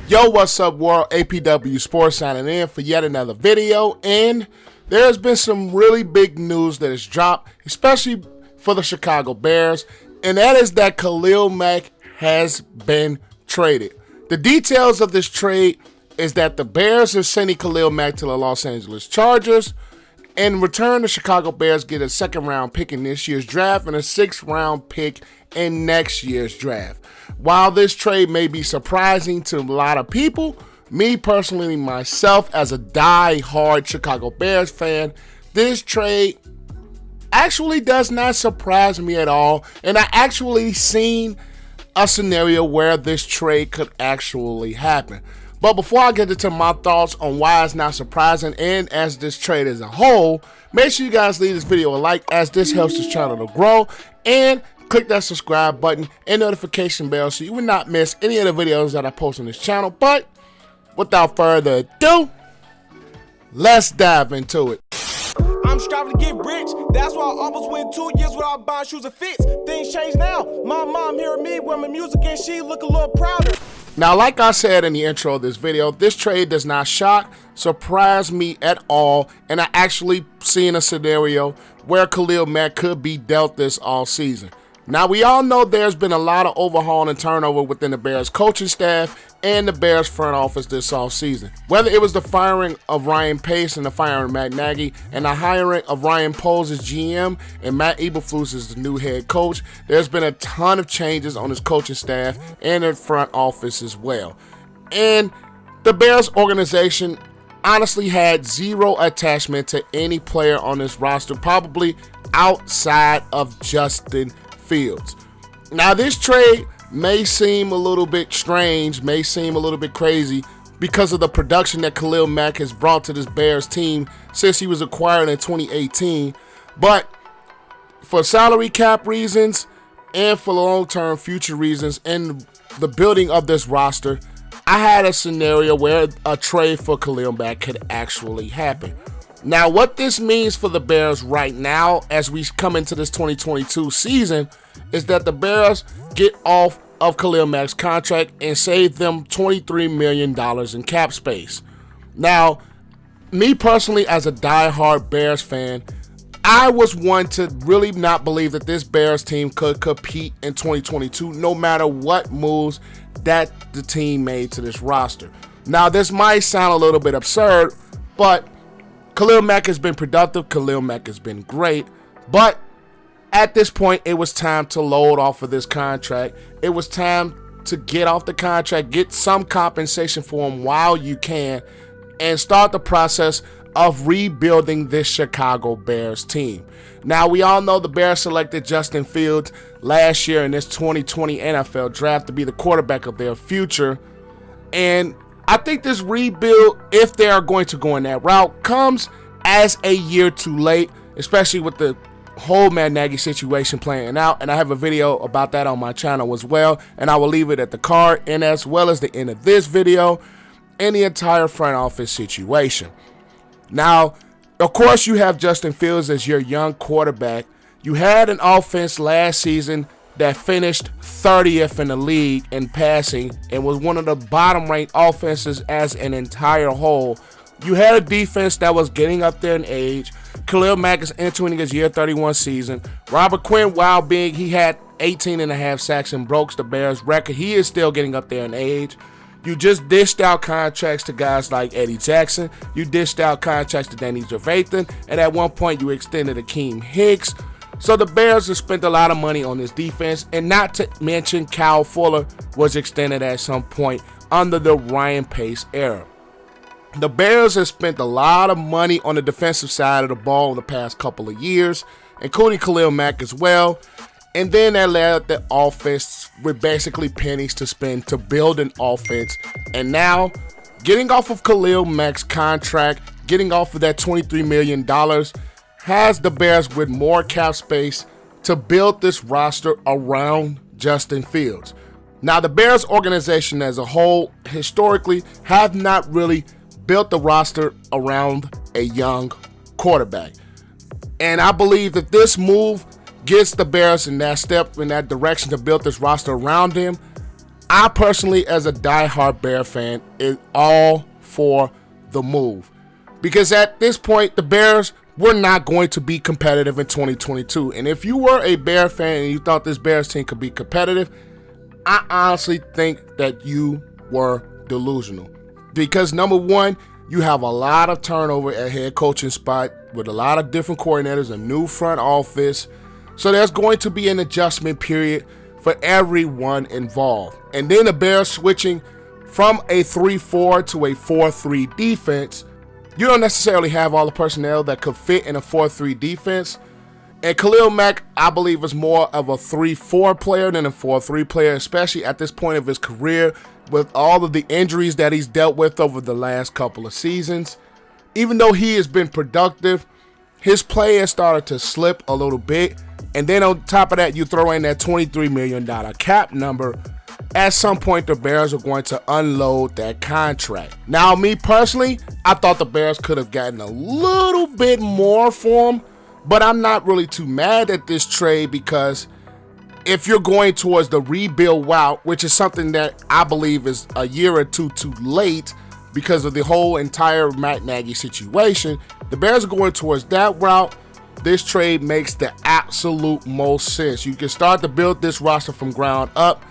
Yo, what's up, world? APW Sports signing in for yet another video, and there's been some really big news that has dropped, especially for the Chicago Bears, and that is that Khalil Mack has been traded. The details of this trade is that the Bears are sending Khalil Mack to the Los Angeles Chargers. In return, the Chicago Bears get a second-round pick in this year's draft and a sixth-round pick in next year's draft. While this trade may be surprising to a lot of people, me personally, myself, as a die-hard Chicago Bears fan, this trade actually does not surprise me at all, and I actually seen a scenario where this trade could actually happen. But before I get into my thoughts on why it's not surprising and as this trade as a whole, make sure you guys leave this video a like as this helps this channel to grow, and click that subscribe button and notification bell so you will not miss any of the videos that I post on this channel. But without further ado, let's dive into it. I'm striving to get rich. That's why I almost went 2 years without buying shoes and fits. Things change now. My mom hearing me wear my music and she look a little prouder. Now, like I said in the intro of this video, this trade does not surprise me at all, and I actually seen a scenario where Khalil Mack could be dealt this all season. Now, we all know there's been a lot of overhaul and turnover within the Bears coaching staff and the Bears front office this offseason. Whether it was the firing of Ryan Pace and the firing of Matt Nagy and the hiring of Ryan Poles as GM and Matt Eberflus as the new head coach, there's been a ton of changes on his coaching staff and the front office as well. And the Bears organization honestly had zero attachment to any player on this roster, probably outside of Justin Fields. Now, this trade may seem a little bit strange, may seem a little bit crazy because of the production that Khalil Mack has brought to this Bears team since he was acquired in 2018. But for salary cap reasons and for long-term future reasons and the building of this roster, I had a scenario where a trade for Khalil Mack could actually happen. Now, what this means for the Bears right now as we come into this 2022 season is that the Bears get off of Khalil Mack's contract and save them $23 million in cap space. Now, me personally, as a die-hard Bears fan, I was one to really not believe that this Bears team could compete in 2022 no matter what moves that the team made to this roster. Now, this might sound a little bit absurd, but Khalil Mack has been productive. Khalil Mack has been great. But at this point, it was time to load off of this contract. It was time to get off the contract, get some compensation for him while you can, and start the process of rebuilding this Chicago Bears team. Now, we all know the Bears selected Justin Fields last year in this 2020 NFL draft to be the quarterback of their future. And I think this rebuild, if they are going to go in that route, comes as a year too late, especially with the whole Matt Nagy situation playing out. And I have a video about that on my channel as well, and I will leave it at the card and as well as the end of this video and the entire front office situation. Now, of course, you have Justin Fields as your young quarterback. You had an offense last season that finished 30th in the league in passing and was one of the bottom-ranked offenses as an entire whole. You had a defense that was getting up there in age. Khalil Mack is entering his year 31 season. Robert Quinn, while big, he had 18.5 sacks and broke the Bears record. He is still getting up there in age. You just dished out contracts to guys like Eddie Jackson. You dished out contracts to Danny Trevathan. And at one point, you extended Akeem Hicks. So the Bears have spent a lot of money on this defense, and not to mention Kyle Fuller was extended at some point under the Ryan Pace era. The Bears have spent a lot of money on the defensive side of the ball in the past couple of years, including Khalil Mack as well. And then they led the offense with basically pennies to spend to build an offense. And now, getting off of Khalil Mack's contract, getting off of that $23 million, has the Bears with more cap space to build this roster around Justin Fields. Now, the Bears organization as a whole, historically, have not really built the roster around a young quarterback. And I believe that this move gets the Bears in that step, in that direction to build this roster around him. I personally, as a diehard Bear fan, is all for the move. Because at this point, the Bears were not going to be competitive in 2022. And if you were a Bear fan and you thought this Bears team could be competitive, I honestly think that you were delusional. Because number one, you have a lot of turnover at head coaching spot with a lot of different coordinators, a new front office. So there's going to be an adjustment period for everyone involved. And then the Bears switching from a 3-4 to a 4-3 defense. You don't necessarily have all the personnel that could fit in a 4-3 defense. And Khalil Mack, I believe, is more of a 3-4 player than a 4-3 player, especially at this point of his career with all of the injuries that he's dealt with over the last couple of seasons. Even though he has been productive, his play has started to slip a little bit. And then on top of that, you throw in that $23 million cap number. At some point, the Bears are going to unload that contract. Now, me personally, I thought the Bears could have gotten a little bit more for him, but I'm not really too mad at this trade because if you're going towards the rebuild route, which is something that I believe is a year or two too late because of the whole entire Matt Nagy situation, the Bears are going towards that route. This trade makes the absolute most sense. You can start to build this roster from ground up,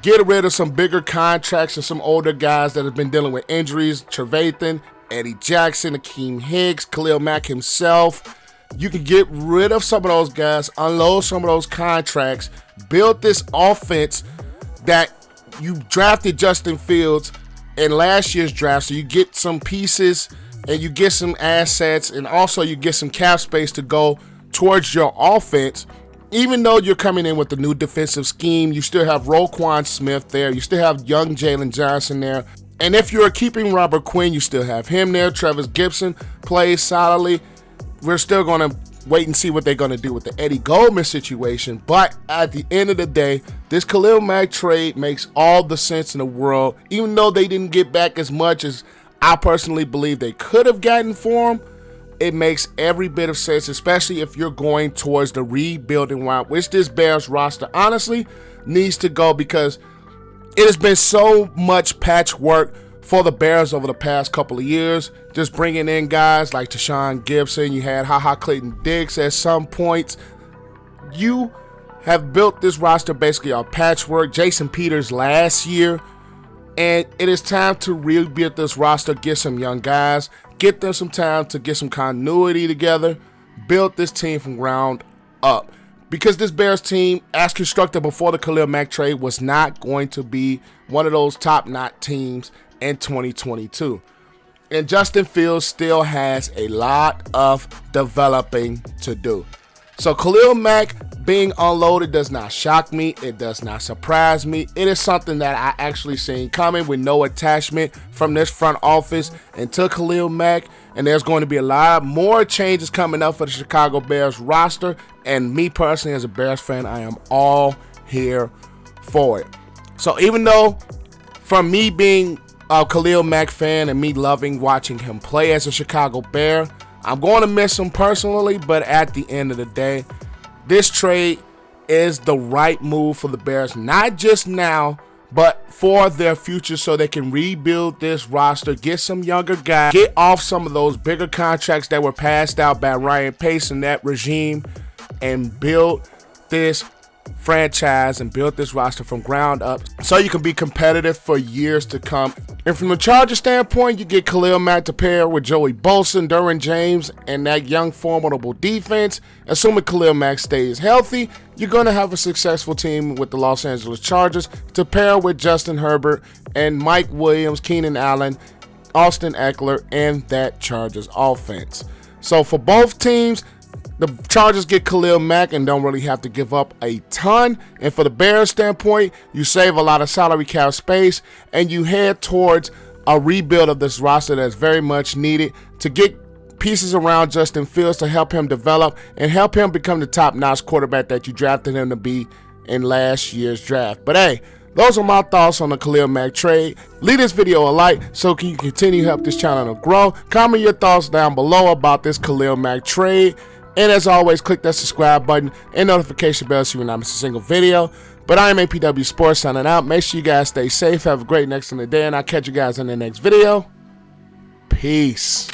get rid of some bigger contracts and some older guys that have been dealing with injuries, Trevathan, Eddie Jackson, Akeem Hicks, Khalil Mack himself. You can get rid of some of those guys, unload some of those contracts, build this offense that you drafted Justin Fields in last year's draft. So you get some pieces and you get some assets, and also you get some cap space to go towards your offense. Even though you're coming in with the new defensive scheme, you still have Roquan Smith there. You still have young Jalen Johnson there. And if you're keeping Robert Quinn, you still have him there. Travis Gibson plays solidly. We're still going to wait and see what they're going to do with the Eddie Goldman situation. But at the end of the day, this Khalil Mack trade makes all the sense in the world. Even though they didn't get back as much as I personally believe they could have gotten for him, it makes every bit of sense, especially if you're going towards the rebuilding route, which this Bears roster honestly needs to go, because it has been so much patchwork for the Bears over the past couple of years. Just bringing in guys like Tashawn Gibson, you had Clayton-Dix at some points. You have built this roster basically on patchwork. Jason Peters last year. And it is time to rebuild this roster, get some young guys, get them some time to get some continuity together, build this team from ground up. Because this Bears team, as constructed before the Khalil Mack trade, was not going to be one of those top-notch teams in 2022. And Justin Fields still has a lot of developing to do. So Khalil Mack being unloaded does not shock me. It does not surprise me. It is something that I actually seen coming with no attachment from this front office into Khalil Mack. And there's going to be a lot more changes coming up for the Chicago Bears roster. And me personally, as a Bears fan, I am all here for it. So even though from me being a Khalil Mack fan and me loving watching him play as a Chicago Bear, I'm going to miss him personally, but at the end of the day, this trade is the right move for the Bears, not just now, but for their future, so they can rebuild this roster, get some younger guys, get off some of those bigger contracts that were passed out by Ryan Pace and that regime, and build this franchise and build this roster from ground up so you can be competitive for years to come. And from the Chargers standpoint, you get Khalil Mack to pair with Joey Bosa, Derwin James, and that young formidable defense. Assuming Khalil Mack stays healthy, you're going to have a successful team with the Los Angeles Chargers to pair with Justin Herbert and Mike Williams, Keenan Allen, Austin Eckler, and that Chargers offense. So for both teams, the Chargers get Khalil Mack and don't really have to give up a ton. And for the Bears standpoint, you save a lot of salary cap space and you head towards a rebuild of this roster that's very much needed to get pieces around Justin Fields to help him develop and help him become the top-notch quarterback that you drafted him to be in last year's draft. But hey, those are my thoughts on the Khalil Mack trade. Leave this video a like so can you continue to help this channel to grow. Comment your thoughts down below about this Khalil Mack trade. And as always, click that subscribe button and notification bell so you will not miss a single video. But I am APW Sports signing out. Make sure you guys stay safe. Have a great next in the day, and I'll catch you guys in the next video. Peace.